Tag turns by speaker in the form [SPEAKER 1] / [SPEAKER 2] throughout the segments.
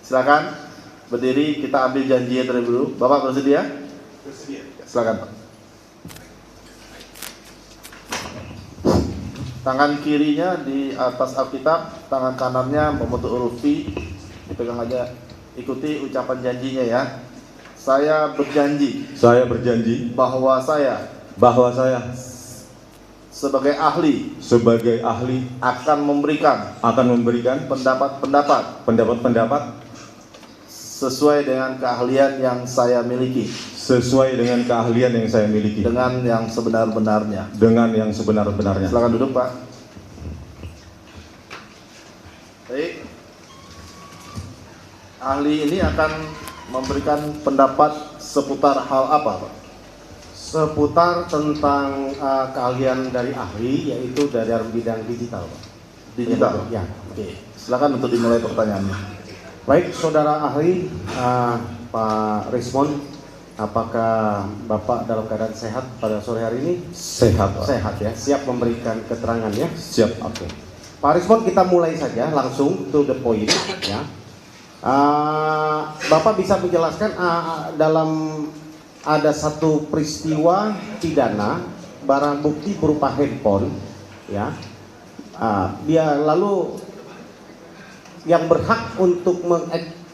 [SPEAKER 1] Silakan berdiri, kita ambil janjinya terlebih dulu. Bapak bersedia?
[SPEAKER 2] Bersedia.
[SPEAKER 1] Silakan Pak. Tangan kirinya di atas Alkitab, tangan kanannya membentuk huruf V. Dipegang aja. Ikuti ucapan janjinya ya. Saya berjanji bahwa saya sebagai ahli akan memberikan pendapat sesuai dengan keahlian yang saya miliki, dengan yang sebenar-benarnya. Silakan duduk Pak. Baik. Ahli ini akan memberikan pendapat seputar hal apa Pak?
[SPEAKER 3] Seputar tentang keahlian dari ahli, yaitu dari bidang digital Pak.
[SPEAKER 1] Digital?
[SPEAKER 3] Ya.
[SPEAKER 1] Oke. Silakan untuk dimulai pertanyaannya.
[SPEAKER 3] Baik, saudara ahli, Pak Rismond, apakah Bapak dalam keadaan sehat pada sore hari ini?
[SPEAKER 4] Sehat, Pak.
[SPEAKER 3] Sehat ya, siap memberikan keterangan ya?
[SPEAKER 4] Siap.
[SPEAKER 3] Oke. Pak Rismond, kita mulai saja langsung to the point ya. Bapak bisa menjelaskan dalam ada satu peristiwa pidana, barang bukti berupa handphone ya. Dia lalu yang berhak untuk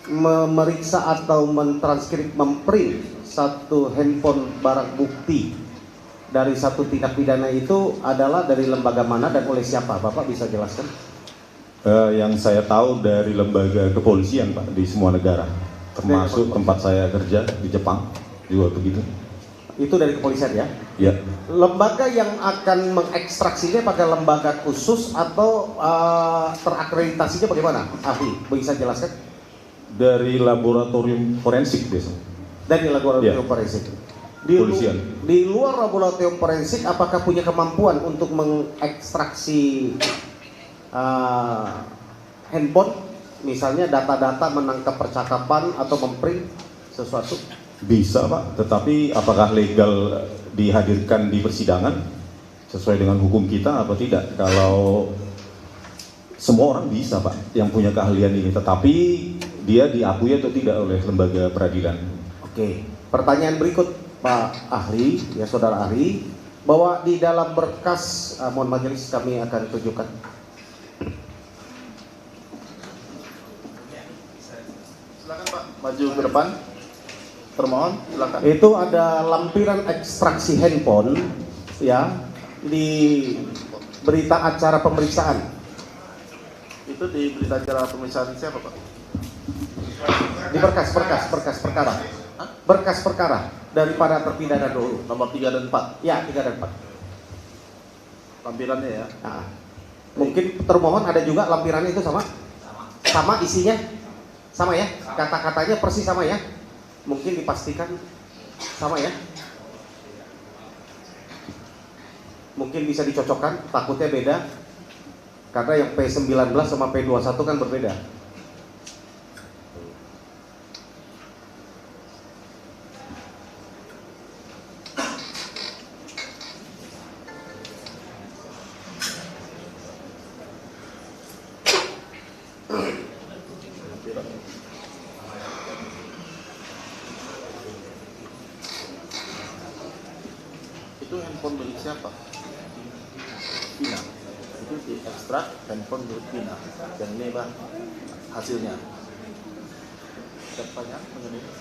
[SPEAKER 3] memeriksa atau mentranskrip, memprint satu handphone barang bukti dari satu tindak pidana itu adalah dari lembaga mana dan oleh siapa? Bapak bisa jelaskan?
[SPEAKER 4] Yang saya tahu dari lembaga kepolisian Pak, di semua negara, termasuk tempat saya kerja di Jepang juga begitu.
[SPEAKER 3] Itu dari kepolisian ya?
[SPEAKER 4] Ya.
[SPEAKER 3] Lembaga yang akan mengekstraksinya pakai lembaga khusus atau terakreditasinya bagaimana? Ahli, bisa jelaskan?
[SPEAKER 4] Dari laboratorium forensik biasa.
[SPEAKER 3] Dari laboratorium forensik. Di luar laboratorium forensik, apakah punya kemampuan untuk mengekstraksi handphone, misalnya data-data, menangkap percakapan atau memprint sesuatu?
[SPEAKER 4] Bisa Pak, tetapi apakah legal dihadirkan di persidangan sesuai dengan hukum kita atau tidak? Kalau semua orang bisa Pak yang punya keahlian ini, tetapi dia diakui atau tidak oleh lembaga peradilan.
[SPEAKER 3] Oke, pertanyaan berikut Pak Ahli, ya saudara ahli, bahwa di dalam berkas, mohon majelis kami akan tunjukkan.
[SPEAKER 1] Silakan Pak, maju ke depan. Termohon, silakan.
[SPEAKER 3] Itu ada lampiran ekstraksi handphone ya di berita acara pemeriksaan.
[SPEAKER 1] Itu di berita acara pemeriksaan siapa Pak?
[SPEAKER 3] Di berkas perkara.
[SPEAKER 1] Hah?
[SPEAKER 3] Berkas perkara daripada terpidana dulu.
[SPEAKER 1] Nomor 3 dan 4.
[SPEAKER 3] Ya, 3 dan 4.
[SPEAKER 1] Lampirannya ya.
[SPEAKER 3] Nah, mungkin termohon ada juga lampirannya itu sama? Sama isinya? Sama ya? Kata-katanya persis sama ya? Mungkin dipastikan sama ya? Mungkin bisa dicocokkan, takutnya beda. Karena yang P19 sama P21 kan berbeda.
[SPEAKER 1] Itu handphone milik siapa? Vina. Itu di ekstrak handphone milik Vina. Dan ini Bang hasilnya. Ada pertanyaan mengenai ini?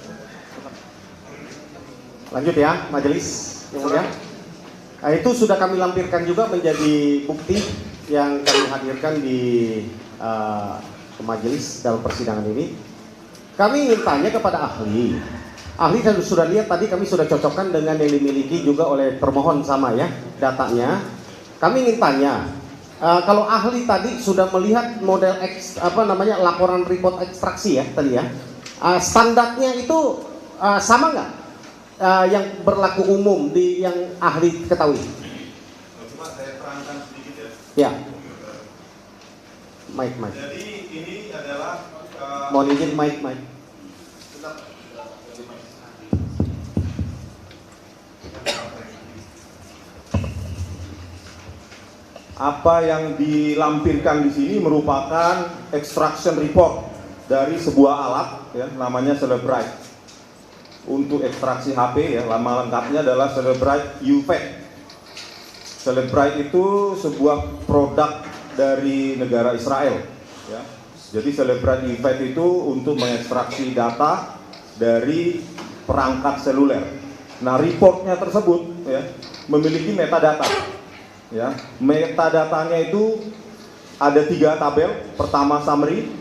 [SPEAKER 3] Lanjut ya, majelis yang mulia. Nah, itu sudah kami lampirkan juga menjadi bukti yang kami hadirkan di majelis dalam persidangan ini. Kami ingin tanya kepada ahli. Ahli kan sudah lihat tadi, kami sudah cocokkan dengan yang dimiliki juga oleh termohon sama ya datanya. Kami ingin tanya, kalau ahli tadi sudah melihat model laporan report ekstraksi ya tadi ya, standarnya itu sama nggak yang berlaku umum di yang ahli ketahui?
[SPEAKER 2] Cuma saya terangkan sedikit
[SPEAKER 3] Ya.
[SPEAKER 2] ya.
[SPEAKER 3] Mic.
[SPEAKER 2] Jadi ini adalah
[SPEAKER 3] Mohon izin mic.
[SPEAKER 4] Apa yang dilampirkan di sini merupakan extraction report dari sebuah alat ya, namanya Celebrite. Untuk ekstraksi HP ya, nama lengkapnya adalah Celebrite UFET. Celebrite itu sebuah produk dari negara Israel ya. Jadi Celebrite UFET itu untuk mengekstraksi data dari perangkat seluler. Nah, reportnya tersebut ya memiliki metadata ya. Metadatanya itu ada 3 tabel. Pertama summary,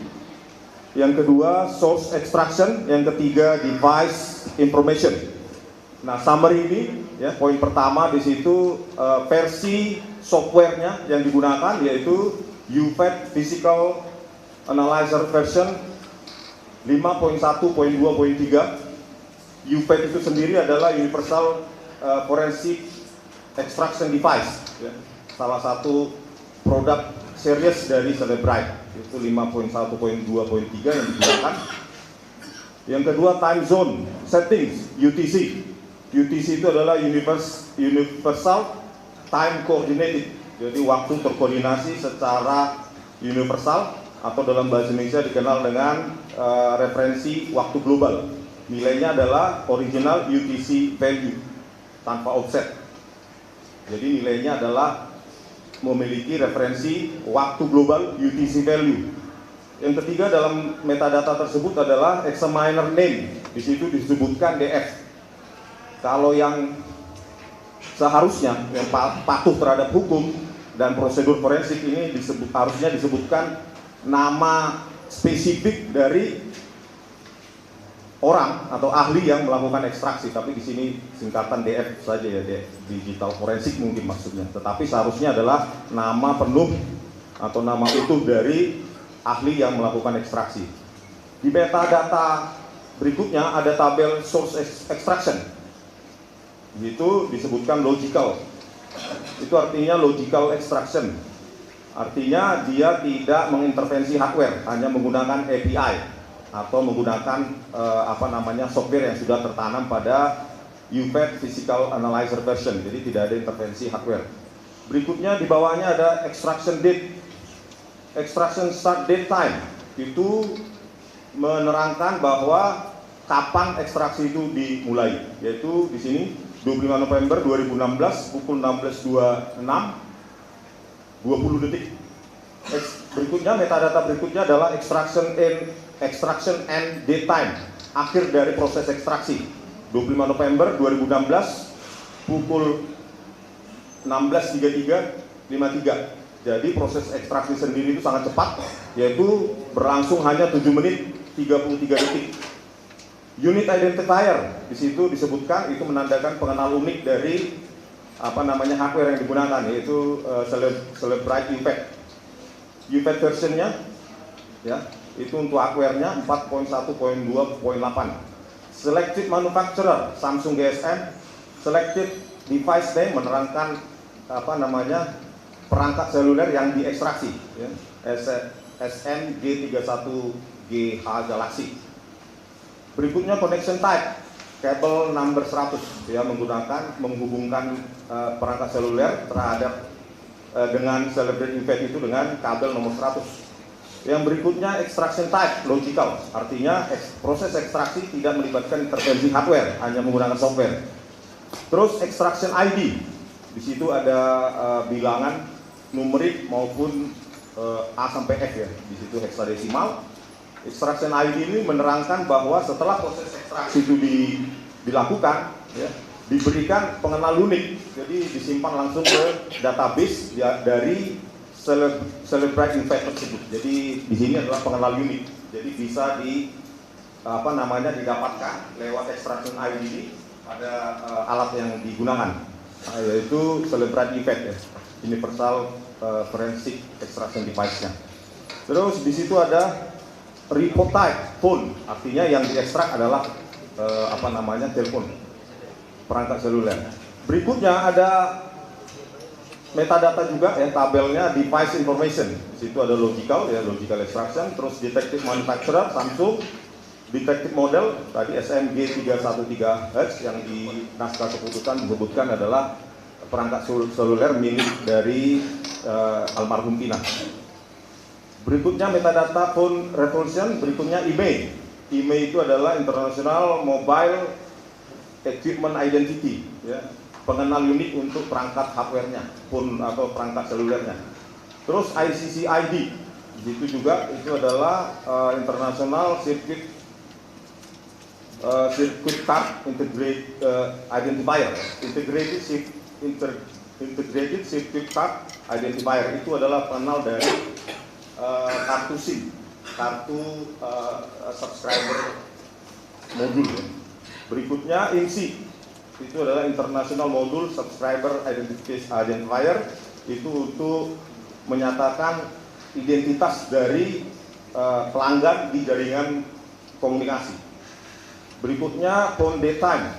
[SPEAKER 4] yang kedua source extraction, yang ketiga device information. Nah, summary ini ya, poin pertama di situ versi softwarenya yang digunakan yaitu UFET Physical Analyzer version 5.1.2.3. UFET itu sendiri adalah Universal Forensic Extraction Device ya. Salah satu produk series dari Celebrite, itu 5.1.2.3 yang digunakan. Yang kedua time zone settings, UTC. UTC itu adalah Universal Time Coordinated, jadi waktu terkoordinasi secara universal atau dalam bahasa Indonesia dikenal dengan referensi waktu global. Nilainya adalah original UTC value tanpa offset. Jadi nilainya adalah memiliki referensi waktu global UTC value. Yang ketiga dalam metadata tersebut adalah examiner name. Di situ disebutkan DF. Kalau yang seharusnya yang patuh terhadap hukum dan prosedur forensik ini harusnya disebutkan nama spesifik dari orang atau ahli yang melakukan ekstraksi, tapi di sini singkatan DF saja ya, digital forensik mungkin maksudnya. Tetapi seharusnya adalah nama penuh atau nama utuh dari ahli yang melakukan ekstraksi. Di metadata berikutnya ada tabel source extraction. Itu disebutkan logical. Itu artinya logical extraction. Artinya dia tidak mengintervensi hardware, hanya menggunakan API atau menggunakan software yang sudah tertanam pada UFET Physical Analyzer version. Jadi tidak ada intervensi hardware. Berikutnya di bawahnya ada extraction date, extraction start date time. Itu menerangkan bahwa kapan ekstraksi itu dimulai, yaitu di sini 25 November 2016 pukul 16.26 20 detik. Berikutnya metadata berikutnya adalah extraction and date time, akhir dari proses ekstraksi 25 November 2016 pukul 16.53. Jadi proses ekstraksi sendiri itu sangat cepat, yaitu berlangsung hanya 7 menit 33 detik. Unit identifier di situ disebutkan itu menandakan pengenal unik dari hardware yang digunakan, yaitu Celebrite UFET. UFET versionnya ya, itu untuk hardware-nya 4.1.2.8. Selected manufacturer Samsung GSM. Selected device name menerangkan perangkat seluler yang diekstraksi ya. SMG31GH Galaxy. Berikutnya connection type, kabel number 100 ya, menghubungkan perangkat seluler terhadap dengan Celebrite UFET itu dengan kabel nomor 100. Yang berikutnya extraction type, logical, artinya proses ekstraksi tidak melibatkan intervensi hardware, hanya menggunakan software. Terus extraction ID, di situ ada bilangan numerik maupun A sampai F ya, di situ heksadesimal. Extraction ID ini menerangkan bahwa setelah proses ekstraksi itu dilakukan ya, diberikan pengenal unik, jadi disimpan langsung ke database dari Celebrite UFET tersebut. Jadi di sini adalah pengenal unik, jadi bisa didapatkan lewat extraction ID ini pada alat yang digunakan, yaitu Celebrite UFET ya, Universal Forensic Extraction Device-nya. Terus di situ ada report type, phone, artinya yang diekstrak adalah telepon, perangkat seluler. Berikutnya ada metadata juga ya, tabelnya device information. Di situ ada logical ya, logical extraction, terus detective manufacturer Samsung, detective model tadi SMG313H yang di naskah keputusan disebutkan adalah perangkat seluler milik dari almarhum Pina. Berikutnya metadata phone resolution, berikutnya IMEI. IMEI itu adalah International Mobile Equipment Identity, ya, pengenal unik untuk perangkat hardware-nya, phone atau perangkat selulernya. Terus ICC ID, di situ juga itu adalah International Circuit Card Identifier, Integrated Circuit Card Identifier. Itu adalah pengenal dari kartu SIM, kartu subscriber modul. Berikutnya IMSI, itu adalah International Module Subscriber Identifier, itu untuk menyatakan identitas dari pelanggan di jaringan komunikasi. Berikutnya phone daytime,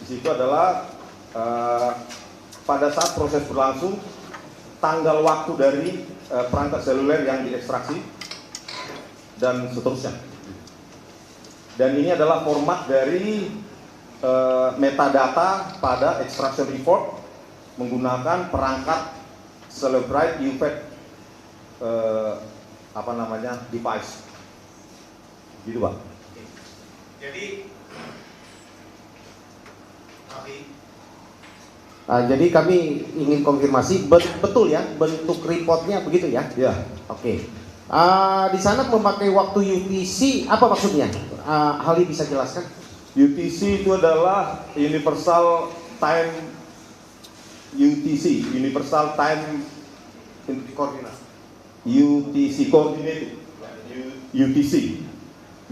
[SPEAKER 4] di situ adalah pada saat proses berlangsung tanggal waktu dari perangkat seluler yang diekstraksi dan seterusnya. Dan ini adalah format dari metadata pada extraction report menggunakan perangkat Celebrite UFED device. Gitu, Pak.
[SPEAKER 2] Jadi
[SPEAKER 3] Jadi kami ingin konfirmasi betul ya bentuk reportnya begitu ya?
[SPEAKER 4] Ya.
[SPEAKER 3] Oke. Di sana memakai waktu UTC apa maksudnya? Hali bisa jelaskan?
[SPEAKER 4] UTC itu adalah Universal Time
[SPEAKER 3] Koordinat.
[SPEAKER 4] UTC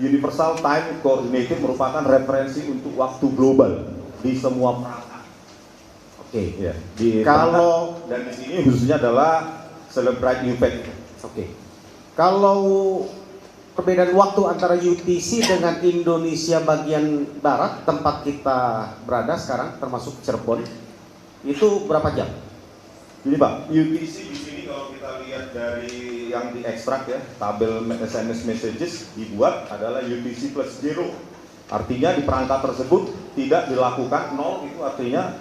[SPEAKER 4] Universal Time Coordinated merupakan referensi untuk waktu global di semua perangkat.
[SPEAKER 3] Oke.
[SPEAKER 4] Ya, di
[SPEAKER 3] Kalau
[SPEAKER 4] perangkat, dan di sini khususnya adalah Celebrite UFED.
[SPEAKER 3] Oke. Kalau perbedaan waktu antara UTC dengan Indonesia bagian barat tempat kita berada sekarang termasuk Cirebon itu berapa jam?
[SPEAKER 4] Jadi Pak, UTC di sini kalau kita lihat dari yang diekstrak ya, tabel SMS messages dibuat adalah UTC plus 0. Artinya di perangkat tersebut tidak dilakukan 0, itu artinya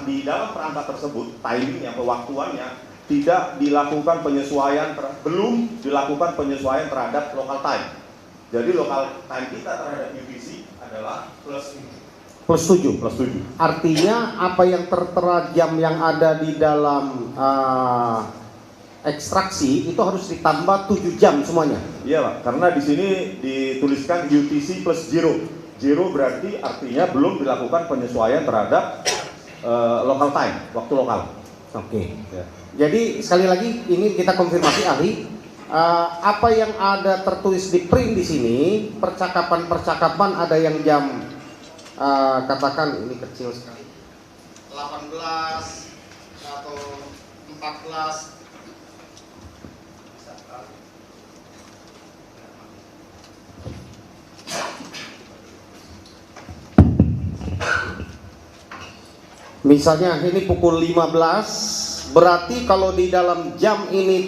[SPEAKER 4] di dalam perangkat tersebut timingnya, pewaktuannya tidak dilakukan penyesuaian, belum dilakukan penyesuaian terhadap local time. Jadi local time kita terhadap UTC adalah plus 7.
[SPEAKER 3] Artinya apa yang tertera jam yang ada di dalam ekstraksi itu harus ditambah 7 jam semuanya.
[SPEAKER 4] Iya Pak, karena di sini dituliskan UTC plus 0. 0 berarti artinya belum dilakukan penyesuaian terhadap local time, waktu lokal.
[SPEAKER 3] Oke.
[SPEAKER 4] Ya.
[SPEAKER 3] Jadi sekali lagi ini kita konfirmasi ahli, apa yang ada tertulis di print di sini, percakapan ada yang jam katakan ini kecil sekali, 18 atau 14. Misalnya ini pukul 15, berarti kalau di dalam jam ini